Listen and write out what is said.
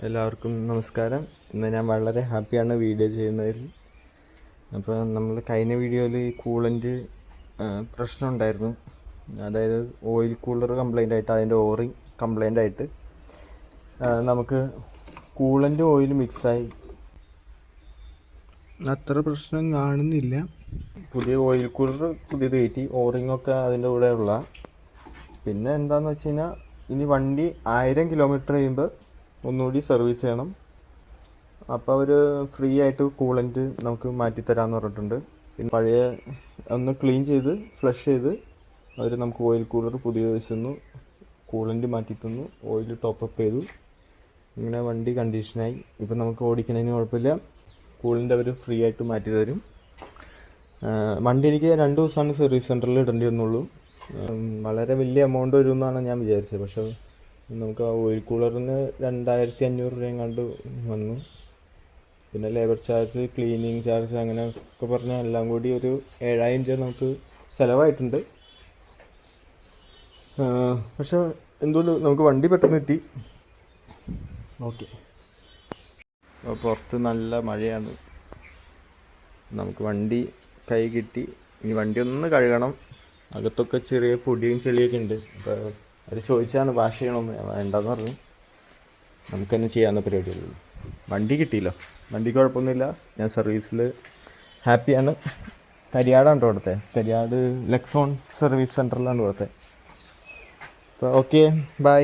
എല്ലാവർക്കും നമസ്കാരം. ഇന്ന് ഞാൻ വളരെ ഹാപ്പിയാണ് വീഡിയോ ചെയ്യുന്നതിൽ. അപ്പോൾ നമ്മൾ കഴിഞ്ഞ വീഡിയോയിൽ ഈ കൂളൻ്റ് പ്രശ്നം ഉണ്ടായിരുന്നു. അതായത് ഓയിൽ കൂളർ കംപ്ലൈൻ്റ് ആയിട്ട് അതിൻ്റെ ഓറിങ് കംപ്ലൈൻ്റ് ആയിട്ട് നമുക്ക് കൂളൻ്റ് ഓയിൽ മിക്സായി അത്ര പ്രശ്നം കാണുന്നില്ല. പുതിയ ഓയിൽ കൂളർ പുതിയത് കയറ്റി ഓറിങ്ങൊക്കെ അതിൻ്റെ കൂടെ ഉള്ള. പിന്നെ എന്താണെന്ന് വെച്ച് കഴിഞ്ഞാൽ ഇനി വണ്ടി 1000 കിലോമീറ്റർ കഴിയുമ്പോൾ ഒന്നുകൂടി സർവീസ് ചെയ്യണം. അപ്പോൾ അവർ ഫ്രീ ആയിട്ട് കൂളൻ്റ് നമുക്ക് മാറ്റിത്തരാമെന്ന് പറഞ്ഞിട്ടുണ്ട്. പിന്നെ പഴയ ഒന്ന് ക്ലീൻ ചെയ്ത് ഫ്ലഷ് ചെയ്ത് അവർ നമുക്ക് ഓയിൽ കൂളർ പുതിയത് വെച്ചു, കൂളൻ്റ് മാറ്റി തന്നു, ഓയിൽ ടോപ്പപ്പ് ചെയ്തു. ഇങ്ങനെ വണ്ടി കണ്ടീഷനായി. ഇപ്പം നമുക്ക് ഓടിക്കുന്നതിന് കുഴപ്പമില്ല. കൂളൻ്റ് അവർ ഫ്രീ ആയിട്ട് മാറ്റി തരും. വണ്ടി എനിക്ക് 2 ദിവസമാണ് സർവീസ് സെൻറ്ററിൽ ഇടേണ്ടി വന്നുള്ളൂ. വളരെ വലിയ എമൗണ്ട് വരുമെന്നാണ് ഞാൻ വിചാരിച്ചത്. പക്ഷേ നമുക്ക് ആ ഓയിൽ കൂളറിന് 2500 രൂപ കണ്ട് വന്നു. പിന്നെ ലേബർ ചാർജ്, ക്ലീനിങ് ചാർജ്, അങ്ങനെ ഒക്കെ പറഞ്ഞാൽ എല്ലാം കൂടി ഒരു 7000 രൂപ നമുക്ക് ചിലവായിട്ടുണ്ട്. പക്ഷെ എന്തുകൊണ്ട് നമുക്ക് വണ്ടി പെട്ടെന്ന് കിട്ടി. ഓക്കെ. അപ്പോൾ പുറത്ത് നല്ല മഴയാണ്. നമുക്ക് വണ്ടി കൈ കിട്ടി. ഇനി വണ്ടി ഒന്ന് കഴുകണം. അകത്തൊക്കെ ചെറിയ പൊടിയും ചെളിയൊക്കെ ഉണ്ട്. അപ്പോൾ അത് ചോദിച്ചാണ് വാഷ് ചെയ്യണമെന്ന്. വേണ്ടെന്ന് പറഞ്ഞു. നമുക്ക് തന്നെ ചെയ്യാവുന്ന പരിപാടിയുള്ളൂ. വണ്ടി കിട്ടിയല്ലോ, വണ്ടി കുഴപ്പമൊന്നുമില്ല. ഞാൻ സർവീസിൽ ഹാപ്പിയാണ്. കരിയാടാണ് ഇവിടുത്തെ. കരിയാട് ലെക്സോൺ സർവീസ് സെൻറ്ററിലാണ് ഇവിടുത്തെ. അപ്പോൾ ഓക്കെ, ബൈ.